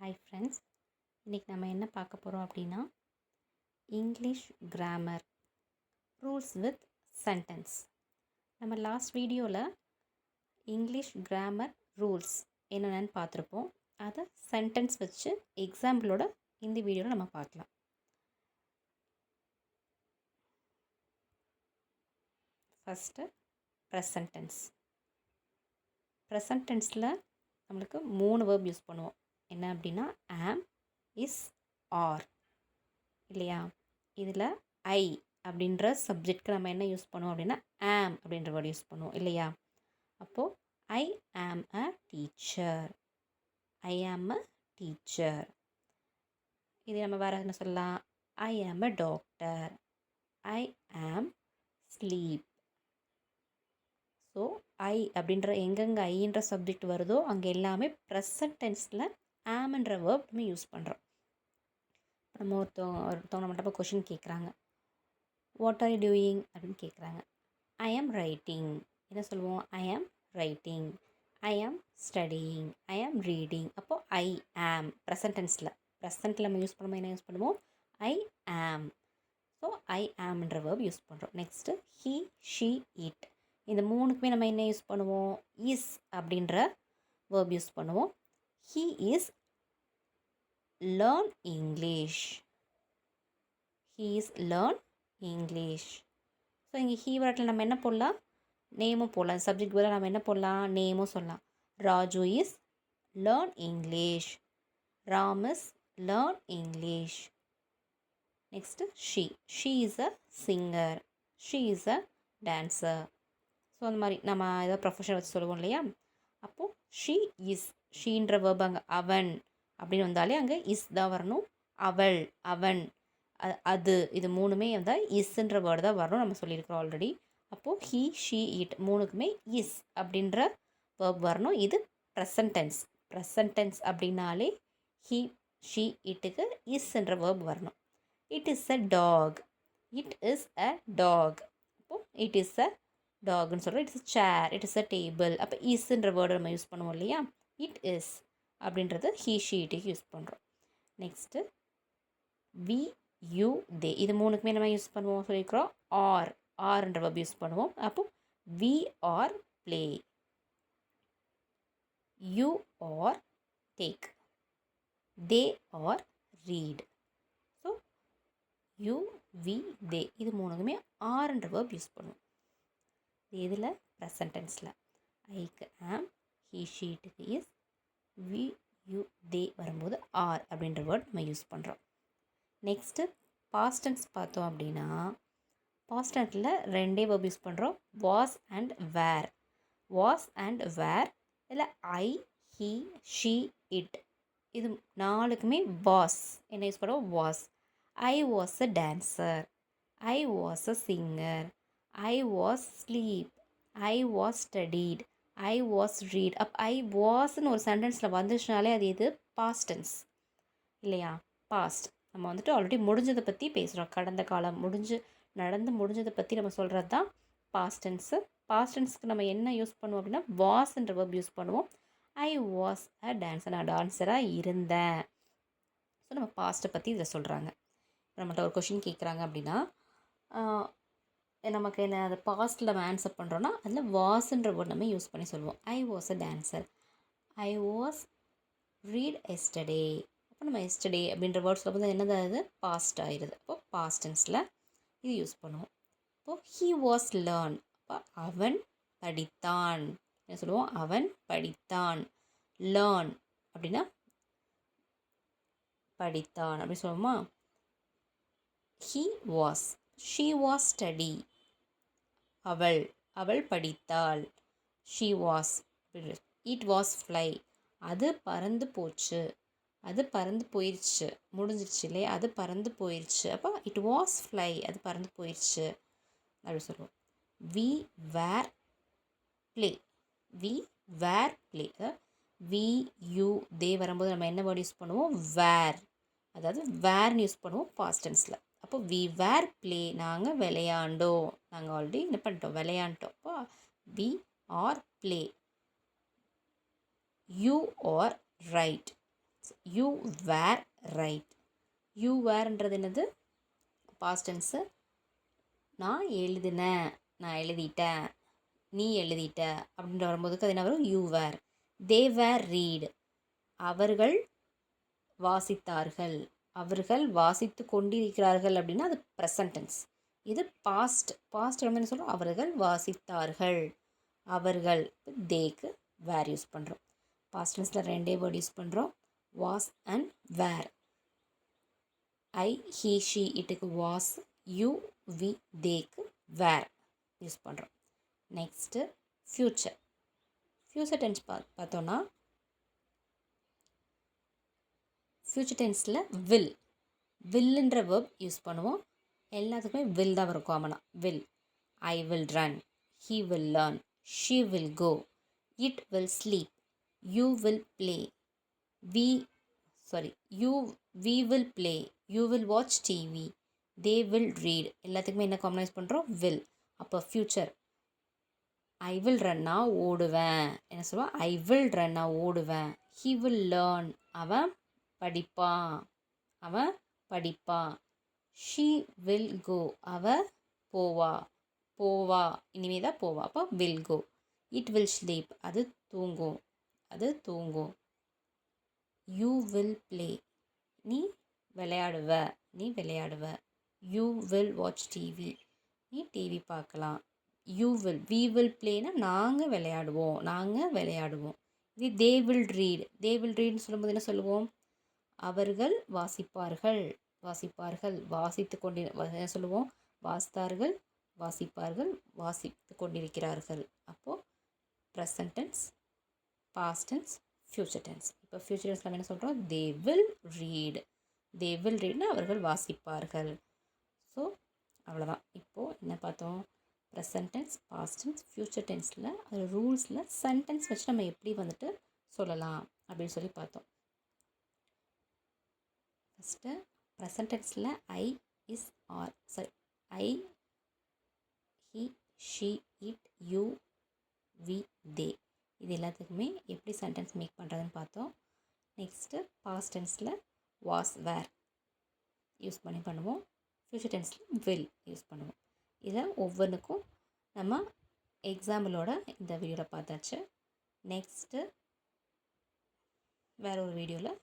Hi friends, இன்றைக்கி நம்ம என்ன பார்க்க போகிறோம் அப்படின்னா English grammar rules with sentence. நம்ம லாஸ்ட் வீடியோவில் இங்கிலீஷ் கிராமர் ரூல்ஸ் என்னென்னு பார்த்துருப்போம். அதை சென்டென்ஸ் வச்சு எக்ஸாம்பிளோட இந்த வீடியோவில் நம்ம பார்க்கலாம். First present tense. ப்ரெசன்ட் டென்ஸில் நம்மளுக்கு 3 வேர்ப் யூஸ் பண்ணுவோம். என்ன அப்படின்னா ஆம், இஸ், ஆர் இல்லையா? இதில் ஐ அப்படின்ற சப்ஜெக்ட்க்கு நம்ம என்ன யூஸ் பண்ணுவோம் அப்படின்னா ஆம் அப்படின்ற வேர்டு யூஸ் பண்ணுவோம் இல்லையா? அப்போது ஐ ஆம் அ டீச்சர், ஐ ஆம் அ டீச்சர். இது நம்ம வேறு என்ன சொல்லலாம்? ஐ ஆம் அ டாக்டர், ஐ ஆம் ஸ்லீப். ஸோ ஐ அப்படின்ற எங்கெங்கே ஐன்ற சப்ஜெக்ட் வருதோ அங்கே எல்லாமே ப்ரெசன்ட் டென்ஸில் ஆம்ன்ற வேர்ப் நம்ம யூஸ் பண்ணுறோம். நம்ம ஒருத்தவங்க நம்மகிட்ட கொஷின் கேட்குறாங்க, வாட் ஆர் யூ டூயிங் அப்படின்னு கேட்குறாங்க. ஐ ஆம் ரைட்டிங். என்ன சொல்லுவோம்? ஐ ஆம் ரைட்டிங். ஐ ஆம் ஸ்டடியிங், ஐ ஆம் ரீடிங். அப்போது ஐ ஆம் ப்ரெசன்ட் டென்ஸில் நம்ம யூஸ் பண்ணும்போது என்ன யூஸ் பண்ணுவோம்? ஐ ஆம். ஸோ ஐ ஆம்ன்ற வேர்ப் யூஸ் பண்ணுறோம். Next he, she, it. இந்த மூணுக்குமே நம்ம என்ன யூஸ் பண்ணுவோம்? இஸ் அப்படின்ற வேர்ப் யூஸ் பண்ணுவோம். He is learn English, he is learn English. So இங்கே ஹீ வேர்டில் நம்ம என்ன போடலாம்? நேமும் போடலாம். சப்ஜெக்ட் வேர்டில் நம்ம என்ன போடலாம்? நேமும் சொல்லலாம். Raju is learn English, Ram is learn English. Next she is a singer, she is a dancer. So அந்த மாதிரி நம்ம ஏதாவது ப்ரொஃபஷன் வச்சு சொல்லுவோம் இல்லையா? அப்போது ஷீ இஸ், ஷீன்ற வேர்ப் அங்கே அவன் அப்படின்னு வந்தாலே அங்கே இஸ் தான் வரணும். அவள், அவன், அது, இது மூணுமே வந்தால் இஸ்ன்ற வேர்டு தான் வரணும். நம்ம சொல்லியிருக்கிறோம் ஆல்ரெடி. அப்போது ஹீ, ஷீ, இட் மூணுக்குமே இஸ் அப்படின்ற வேர்ப் வரணும். இது ப்ரெசன்ட் டென்ஸ். ப்ரெசன்ட் டென்ஸ் அப்படின்னாலே ஹீ, ஷீ, இட்டுக்கு இஸ்ன்ற வேர்ப் வரணும். It is a dog, it is a dog. அப்போது இட் இஸ் அ டாக்னு சொல்கிறோம். It is chair, it is a table. அப்போ இஸ்ன்ற வேர்டு நம்ம யூஸ் பண்ணுவோம் இல்லையா? இட் இஸ் அப்படின்றது ஹீ, ஷீ, இட்டுக்கு யூஸ் பண்ணுறோம். Next we, you, they. இது மூணுக்குமே நம்ம யூஸ் பண்ணுவோம் சொல்லியிருக்கிறோம். ஆர்ன்ற வேர்ப் யூஸ் பண்ணுவோம். அப்போது we are play, you are take, they are read. So you, we, they இது மூணுக்குமே ஆர்ன்ற வேர்ப் யூஸ் பண்ணுவோம். இதில் ப்ரெசன்ட் டென்ஸில் ஐக்கு ஆம், he, ஷீட்டுக்கு is, we, you, they வரும்போது ஆர் அப்படின்ற வேர்ட் நம்ம யூஸ் பண்ணுறோம். நெக்ஸ்ட்டு பாஸ்ட் டென்ஸ் பார்த்தோம் அப்படின்னா பாஸ்ட் டென்ஸில் 2 வேர்ப் யூஸ் பண்ணுறோம். Was and were. Was and were இதில் ஐ, ஹீ, ஷீ, இட் இது 4க்குமே வாஸ் என்ன யூஸ் பண்ணுறோம்? Was. I was a dancer, I was a singer, I was sleep, I was studied, I was read. I வாஸ்ன்னு ஒரு சென்டென்ஸில் வந்துச்சுனாலே அது இது பாஸ்ட் டென்ஸ் இல்லையா? பாஸ்ட் நம்ம வந்துட்டு ஆல்ரெடி முடிஞ்சதை பற்றி பேசுகிறோம். கடந்த காலம் நடந்து முடிஞ்சதை பற்றி நம்ம சொல்கிறது தான் பாஸ்ட் டென்ஸு. பாஸ்ட் டென்ஸ்க்கு நம்ம என்ன யூஸ் பண்ணுவோம் அப்படின்னா வாஸ்ன்ற வேர்ப் யூஸ் பண்ணுவோம். ஐ வாஸ் அ டான்ஸர், நான் டான்ஸராக இருந்தேன். ஸோ நம்ம பாஸ்ட்டை பற்றி இதில் சொல்கிறாங்க. நம்மகிட்ட ஒரு கொஷின் கேட்குறாங்க அப்படின்னா நமக்கு என்ன அது பாஸ்ட்டில் நம்ம ஆன்சர் பண்ணுறோன்னா அதில் வாஸ்ன்ற வேர்ட் நம்ம யூஸ் பண்ணி சொல்லுவோம். ஐ was a dancer, I was read yesterday. அப்போ நம்ம எஸ்டர்டே அப்படின்ற வேர்ட் சொல்லும்போது என்னது? அது பாஸ்ட் ஆயிடுது. அப்போது பாஸ்ட் டென்ஸில் இது யூஸ் பண்ணுவோம். அப்போது ஹீ வாஸ் லேர்ன். அப்போ அவன் படித்தான். என்ன சொல்லுவோம்? அவன் படித்தான். லேர்ன் அப்படின்னா படித்தான் அப்படி சொல்லுவோமா? He was, she was study. அவள் படித்தாள். She was. It was fly. அது பறந்து போச்சு, அது பறந்து போயிடுச்சு, முடிஞ்சிருச்சு இல்லையா? அது பறந்து போயிடுச்சு. அப்போ இட் வாஸ் ஃப்ளை, அது பறந்து போயிடுச்சு அப்படி சொல்லுவோம். We were play, we were play. We, you, they வரும்போது நம்ம என்ன வேர்டு யூஸ் பண்ணுவோம்? வேர். அதாவது வேர்னு யூஸ் பண்ணுவோம் பாஸ்ட் டென்ஸில். அப்போ வி வேர் ப்ளே, நாங்கள் விளையாண்டோம். நாங்கள் ஆல்ரெடி என்ன பண்ணிட்டோம்? விளையாண்டோம். அப்போ we are play. You are right. You were right. You வேர்ன்றது என்னது? Past tense. நான் எழுதினேன், நான் எழுதிட்டேன், நீ எழுதிட்ட அப்படின்ற வரும்போதுக்கு அது என்ன வரும்? You were. They were read. அவர்கள் வாசித்தார்கள், அவர்கள் வாசித்து கொண்டிருக்கிறார்கள் அப்படின்னா அது ப்ரெசன்ட் டென்ஸ். இது பாஸ்ட். பாஸ்ட் நம்ம என்ன சொல்கிறோம்? அவர்கள் வாசித்தார்கள். அவர்கள் தேக்கு வேர் யூஸ் பண்ணுறோம். பாஸ்ட் டென்ஸில் ரெண்டே வேர்ட் யூஸ் பண்ணுறோம், was and were. I, he, she, இட்டுக்கு வாஸ், யூ, வி, தேக்கு வேர் யூஸ் பண்ணுறோம். Next future. ஃப்யூச்சர் டென்ஸ் பார்த்தோன்னா ஃப்யூச்சர் டென்ஸில் வில், வில்லுன்ற வேர்ப் யூஸ் பண்ணுவோம். எல்லாத்துக்குமே வில் தான் வரும் காமனாக. Will. I will run, he will learn, she will go, it will sleep, you will play, we will play, you will watch TV, they will read. எல்லாத்துக்குமே என்ன காமனாக யூஸ் பண்ணுறோம்? வில். அப்போ ஃப்யூச்சர். ஐ வில் ரன்னா ஓடுவேன். என்ன சொல்லுவான்? ஐ will ரன்னா ஓடுவேன். He will learn. அவன் படிப்பான், அவன் படிப்பான். She will go. அவ போவா, போவா, இனிமே தான் போவா. அப்போ will go. It will sleep. அது தூங்கும், அது தூங்கும். You will play. நீ விளையாடுவ, நீ விளையாடுவ. You will watch TV. நீ டிவி பார்க்கலாம். யூ வில், வி வில் ப்ளேனா நாங்கள் விளையாடுவோம், நாங்கள் விளையாடுவோம். இது they will read. They will ரீட்னு சொல்லும்போது என்ன சொல்லுவோம்? அவர்கள் வாசிப்பார்கள், வாசிப்பார்கள். வாசித்து கொண்டு என்ன சொல்லுவோம்? வாசித்தார்கள், வாசிப்பார்கள், வாசித்து கொண்டிருக்கிறார்கள். அப்போது present tense, past tense, future tense. இப்போ ஃப்யூச்சர் டென்ஸ் நம்ம என்ன சொல்கிறோம்? They will read. They will ரீட்னா அவர்கள் வாசிப்பார்கள். ஸோ அவ்வளோதான். இப்போது என்ன பார்த்தோம்? Present tense, past tense, future டென்ஸில் அது ரூல்ஸில் சென்டென்ஸ் வச்சு நம்ம எப்படி வந்துட்டு சொல்லலாம் அப்படின்னு சொல்லி பார்த்தோம். ஃபஸ்ட்டு ப்ரெசன்ட் டென்ஸில் I, is, are, I, he, she, it, you, we, they, இது எல்லாத்துக்குமே எப்படி சென்டென்ஸ் மேக் பண்ணுறதுன்னு பார்த்தோம். நெக்ஸ்ட்டு பாஸ்ட் டென்ஸில் வாஸ், வேர் யூஸ் பண்ணி பண்ணுவோம். ஃப்யூச்சர் டென்ஸில் வில் யூஸ் பண்ணுவோம். இதை ஒவ்வொன்றுக்கும் நம்ம எக்ஸாம்பிளோட இந்த வீடியோவில் பார்த்தாச்சு. நெக்ஸ்ட்டு வேறு ஒரு வீடியோவில்